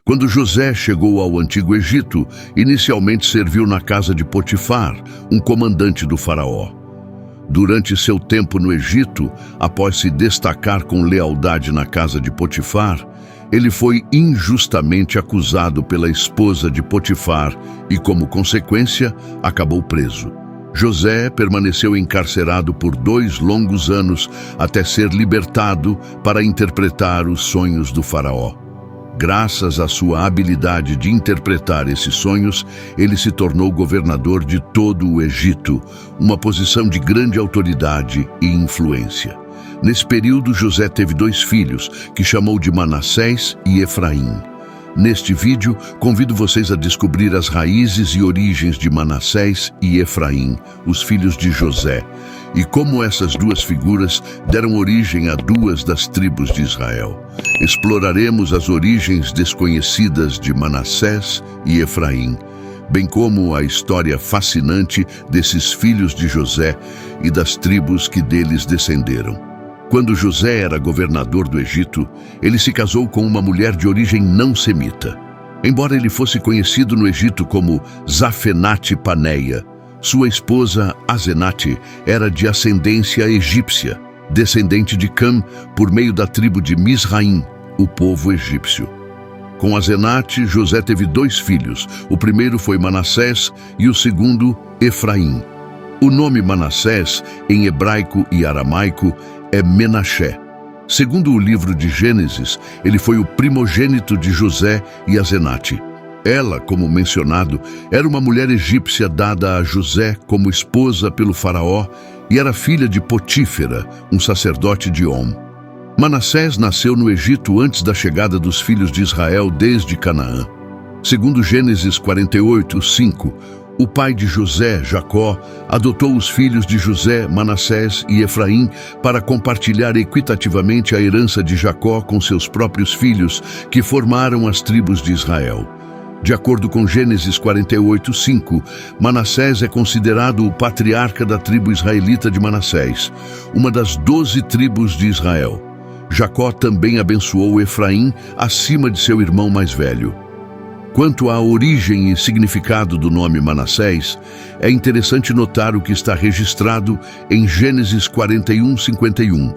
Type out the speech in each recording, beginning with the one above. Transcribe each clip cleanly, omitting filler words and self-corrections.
Quando José chegou ao Antigo Egito, inicialmente serviu na casa de Potifar, um comandante do faraó. Durante seu tempo no Egito, após se destacar com lealdade na casa de Potifar, ele foi injustamente acusado pela esposa de Potifar e, como consequência, acabou preso. José permaneceu encarcerado por 2 longos anos até ser libertado para interpretar os sonhos do faraó. Graças à sua habilidade de interpretar esses sonhos, ele se tornou governador de todo o Egito, uma posição de grande autoridade e influência. Nesse período, José teve 2 filhos, que chamou de Manassés e Efraim. Neste vídeo, convido vocês a descobrir as raízes e origens de Manassés e Efraim, os filhos de José, e como essas 2 figuras deram origem a 2 das tribos de Israel. Exploraremos as origens desconhecidas de Manassés e Efraim, bem como a história fascinante desses filhos de José e das tribos que deles descenderam. Quando José era governador do Egito, ele se casou com uma mulher de origem não semita. Embora ele fosse conhecido no Egito como Zafenate Paneia, sua esposa Asenate era de ascendência egípcia, descendente de Cam por meio da tribo de Misraim, o povo egípcio. Com Asenate, José teve 2 filhos. O primeiro foi Manassés e o segundo, Efraim. O nome Manassés, em hebraico e aramaico, é Menaché. Segundo o livro de Gênesis, ele foi o primogênito de José e Asenate. Ela, como mencionado, era uma mulher egípcia dada a José como esposa pelo faraó e era filha de Potífera, um sacerdote de On. Manassés nasceu no Egito antes da chegada dos filhos de Israel desde Canaã. Segundo Gênesis 48:5, o pai de José, Jacó, adotou os filhos de José, Manassés e Efraim para compartilhar equitativamente a herança de Jacó com seus próprios filhos, que formaram as tribos de Israel. De acordo com Gênesis 48:5, Manassés é considerado o patriarca da tribo israelita de Manassés, uma das 12 tribos de Israel. Jacó também abençoou Efraim acima de seu irmão mais velho. Quanto à origem e significado do nome Manassés, é interessante notar o que está registrado em Gênesis 41:51,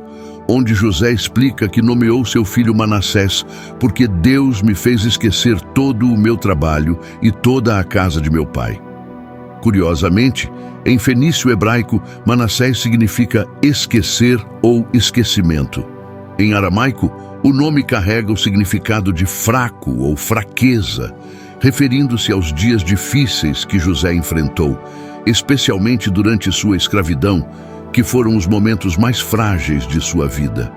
onde José explica que nomeou seu filho Manassés porque Deus me fez esquecer todo o meu trabalho e toda a casa de meu pai. Curiosamente, em fenício hebraico, Manassés significa esquecer ou esquecimento. Em aramaico, o nome carrega o significado de fraco ou fraqueza, referindo-se aos dias difíceis que José enfrentou, especialmente durante sua escravidão, que foram os momentos mais frágeis de sua vida.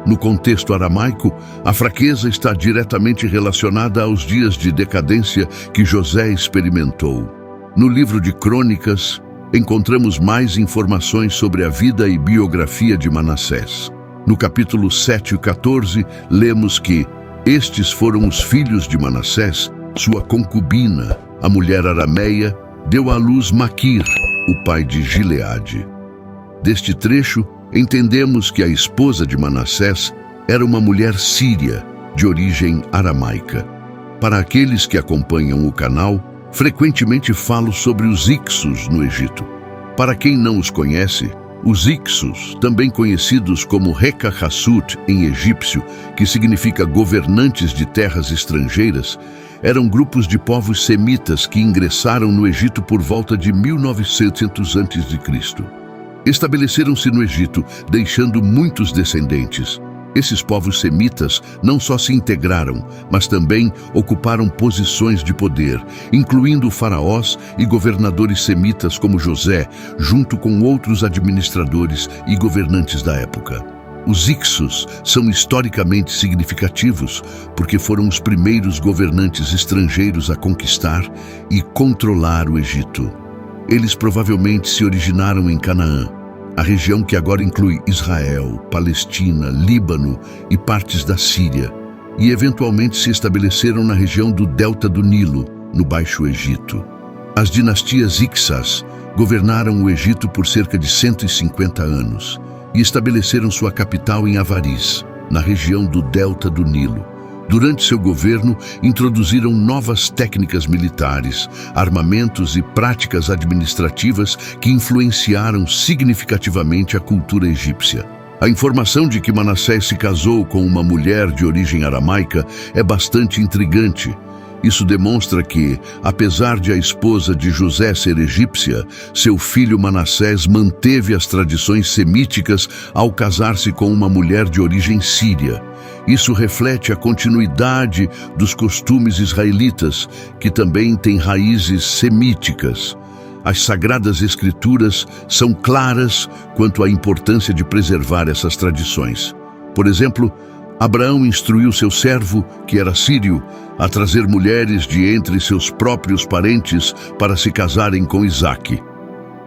No contexto aramaico, a fraqueza está diretamente relacionada aos dias de decadência que José experimentou. No livro de Crônicas, encontramos mais informações sobre a vida e biografia de Manassés. No capítulo 7 e 14, lemos que estes foram os filhos de Manassés. Sua concubina, a mulher arameia, deu à luz Maquir, o pai de Gileade. Deste trecho, entendemos que a esposa de Manassés era uma mulher síria, de origem aramaica. Para aqueles que acompanham o canal, frequentemente falo sobre os Ixos no Egito. Para quem não os conhece, os Ixos, também conhecidos como Reka-Hassut em egípcio, que significa governantes de terras estrangeiras, eram grupos de povos semitas que ingressaram no Egito por volta de 1900 a.C. Estabeleceram-se no Egito, deixando muitos descendentes. Esses povos semitas não só se integraram, mas também ocuparam posições de poder, incluindo faraós e governadores semitas como José, junto com outros administradores e governantes da época. Os Ixos são historicamente significativos porque foram os primeiros governantes estrangeiros a conquistar e controlar o Egito. Eles provavelmente se originaram em Canaã, a região que agora inclui Israel, Palestina, Líbano e partes da Síria, e eventualmente se estabeleceram na região do Delta do Nilo, no Baixo Egito. As dinastias Ixas governaram o Egito por cerca de 150 anos e estabeleceram sua capital em Avaris, na região do Delta do Nilo. Durante seu governo, introduziram novas técnicas militares, armamentos e práticas administrativas que influenciaram significativamente a cultura egípcia. A informação de que Manassés se casou com uma mulher de origem aramaica é bastante intrigante. Isso demonstra que, apesar de a esposa de José ser egípcia, seu filho Manassés manteve as tradições semíticas ao casar-se com uma mulher de origem síria. Isso reflete a continuidade dos costumes israelitas, que também têm raízes semíticas. As Sagradas Escrituras são claras quanto à importância de preservar essas tradições. Por exemplo, Abraão instruiu seu servo, que era sírio, a trazer mulheres de entre seus próprios parentes para se casarem com Isaque.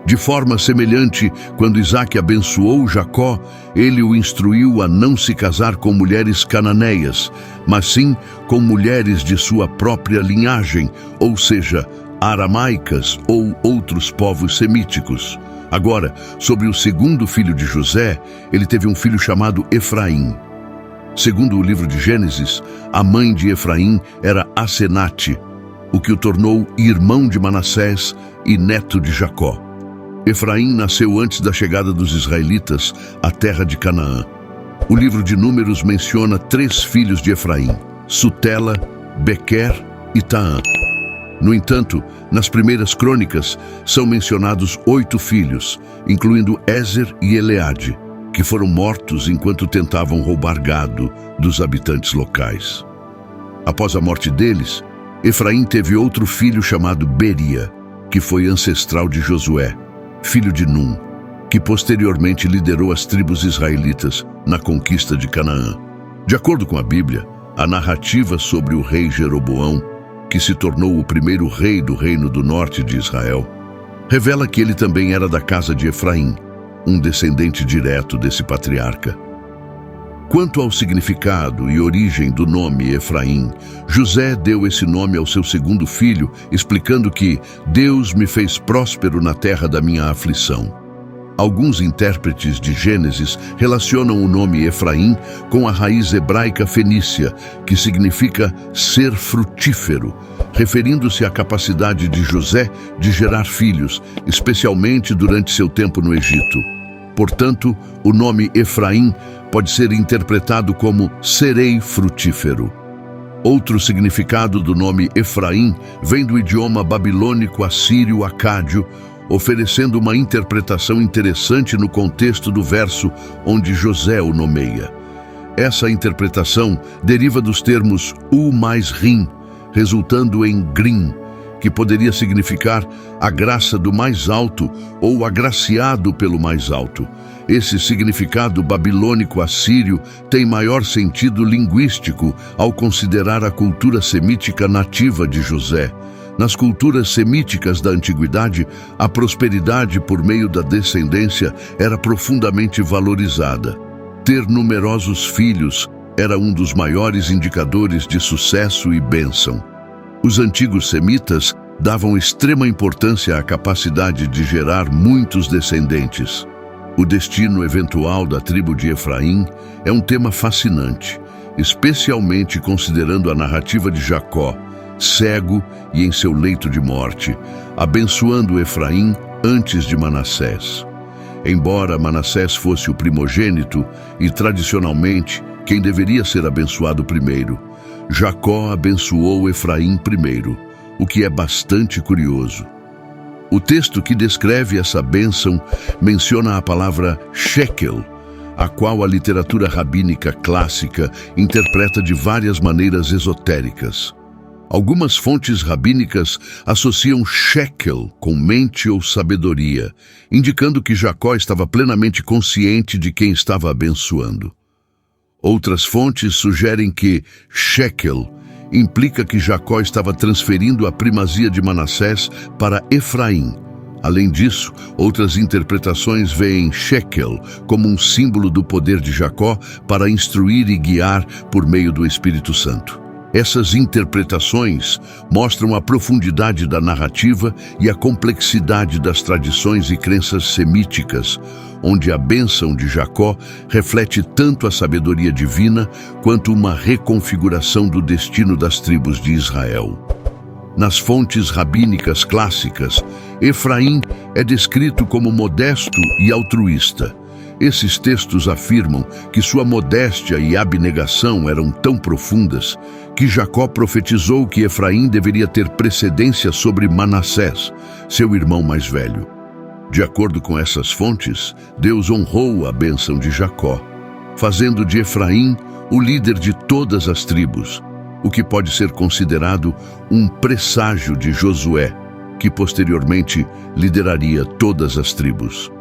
De forma semelhante, quando Isaque abençoou Jacó, ele o instruiu a não se casar com mulheres cananeias, mas sim com mulheres de sua própria linhagem, ou seja, aramaicas ou outros povos semíticos. Agora, sobre o segundo filho de José, ele teve um filho chamado Efraim. Segundo o livro de Gênesis, a mãe de Efraim era Asenate, o que o tornou irmão de Manassés e neto de Jacó. Efraim nasceu antes da chegada dos israelitas à terra de Canaã. O livro de Números menciona 3 filhos de Efraim: Sutela, Bequer e Taã. No entanto, nas primeiras crônicas são mencionados 8 filhos, incluindo Ézer e Eleade, que foram mortos enquanto tentavam roubar gado dos habitantes locais. Após a morte deles, Efraim teve outro filho chamado Beria, que foi ancestral de Josué, filho de Num, que posteriormente liderou as tribos israelitas na conquista de Canaã. De acordo com a Bíblia, a narrativa sobre o rei Jeroboão, que se tornou o primeiro rei do Reino do Norte de Israel, revela que ele também era da casa de Efraim, um descendente direto desse patriarca. Quanto ao significado e origem do nome Efraim, José deu esse nome ao seu segundo filho, explicando que Deus me fez próspero na terra da minha aflição. Alguns intérpretes de Gênesis relacionam o nome Efraim com a raiz hebraica fenícia, que significa ser frutífero, referindo-se à capacidade de José de gerar filhos, especialmente durante seu tempo no Egito. Portanto, o nome Efraim pode ser interpretado como serei frutífero. Outro significado do nome Efraim vem do idioma babilônico assírio-acádio, oferecendo uma interpretação interessante no contexto do verso onde José o nomeia. Essa interpretação deriva dos termos U mais Rim, resultando em Grim, que poderia significar a graça do mais alto ou agraciado pelo mais alto. Esse significado babilônico assírio tem maior sentido linguístico ao considerar a cultura semítica nativa de José. Nas culturas semíticas da antiguidade, a prosperidade por meio da descendência era profundamente valorizada. Ter numerosos filhos era um dos maiores indicadores de sucesso e bênção. Os antigos semitas davam extrema importância à capacidade de gerar muitos descendentes. O destino eventual da tribo de Efraim é um tema fascinante, especialmente considerando a narrativa de Jacó, cego e em seu leito de morte, abençoando Efraim antes de Manassés. Embora Manassés fosse o primogênito e, tradicionalmente, quem deveria ser abençoado primeiro, Jacó abençoou Efraim primeiro, o que é bastante curioso. O texto que descreve essa bênção menciona a palavra shekel, a qual a literatura rabínica clássica interpreta de várias maneiras esotéricas. Algumas fontes rabínicas associam shekel com mente ou sabedoria, indicando que Jacó estava plenamente consciente de quem estava abençoando. Outras fontes sugerem que shekel implica que Jacó estava transferindo a primazia de Manassés para Efraim. Além disso, outras interpretações veem shekel como um símbolo do poder de Jacó para instruir e guiar por meio do Espírito Santo. Essas interpretações mostram a profundidade da narrativa e a complexidade das tradições e crenças semíticas, onde a bênção de Jacó reflete tanto a sabedoria divina quanto uma reconfiguração do destino das tribos de Israel. Nas fontes rabínicas clássicas, Efraim é descrito como modesto e altruísta. Esses textos afirmam que sua modéstia e abnegação eram tão profundas que Jacó profetizou que Efraim deveria ter precedência sobre Manassés, seu irmão mais velho. De acordo com essas fontes, Deus honrou a bênção de Jacó, fazendo de Efraim o líder de todas as tribos, o que pode ser considerado um presságio de Josué, que posteriormente lideraria todas as tribos.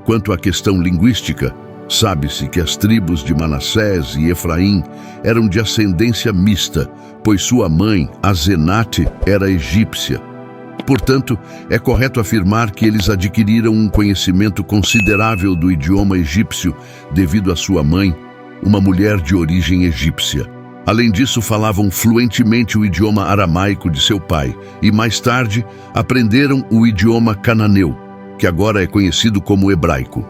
Quanto à questão linguística, sabe-se que as tribos de Manassés e Efraim eram de ascendência mista, pois sua mãe, Azenate, era egípcia. Portanto, é correto afirmar que eles adquiriram um conhecimento considerável do idioma egípcio devido à sua mãe, uma mulher de origem egípcia. Além disso, falavam fluentemente o idioma aramaico de seu pai e, mais tarde, aprenderam o idioma cananeu, que agora é conhecido como hebraico.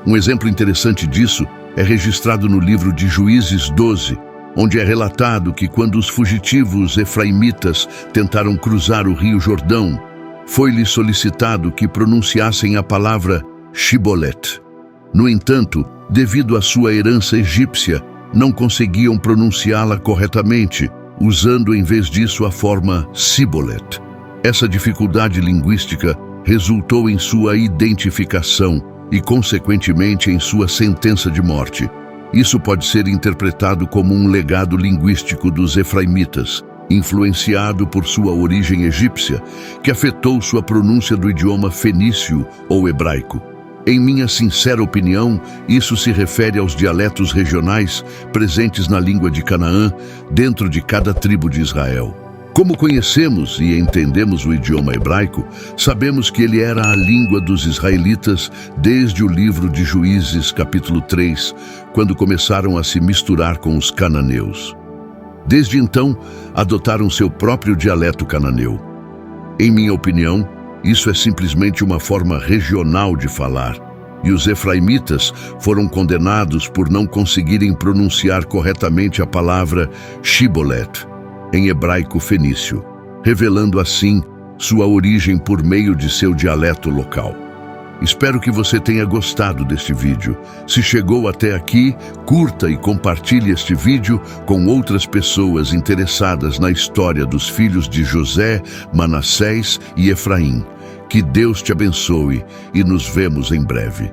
Um exemplo interessante disso é registrado no livro de Juízes 12, onde é relatado que quando os fugitivos efraimitas tentaram cruzar o rio Jordão, foi-lhes solicitado que pronunciassem a palavra Shibolet. No entanto, devido à sua herança egípcia, não conseguiam pronunciá-la corretamente, usando em vez disso a forma Sibolet. Essa dificuldade linguística resultou em sua identificação e, consequentemente, em sua sentença de morte. Isso pode ser interpretado como um legado linguístico dos efraimitas, influenciado por sua origem egípcia, que afetou sua pronúncia do idioma fenício ou hebraico. Em minha sincera opinião, isso se refere aos dialetos regionais presentes na língua de Canaã, dentro de cada tribo de Israel. Como conhecemos e entendemos o idioma hebraico, sabemos que ele era a língua dos israelitas desde o livro de Juízes, capítulo 3, quando começaram a se misturar com os cananeus. Desde então, adotaram seu próprio dialeto cananeu. Em minha opinião, isso é simplesmente uma forma regional de falar, e os efraimitas foram condenados por não conseguirem pronunciar corretamente a palavra Shibolet, em hebraico fenício, revelando assim sua origem por meio de seu dialeto local. Espero que você tenha gostado deste vídeo. Se chegou até aqui, curta e compartilhe este vídeo com outras pessoas interessadas na história dos filhos de José, Manassés e Efraim. Que Deus te abençoe e nos vemos em breve.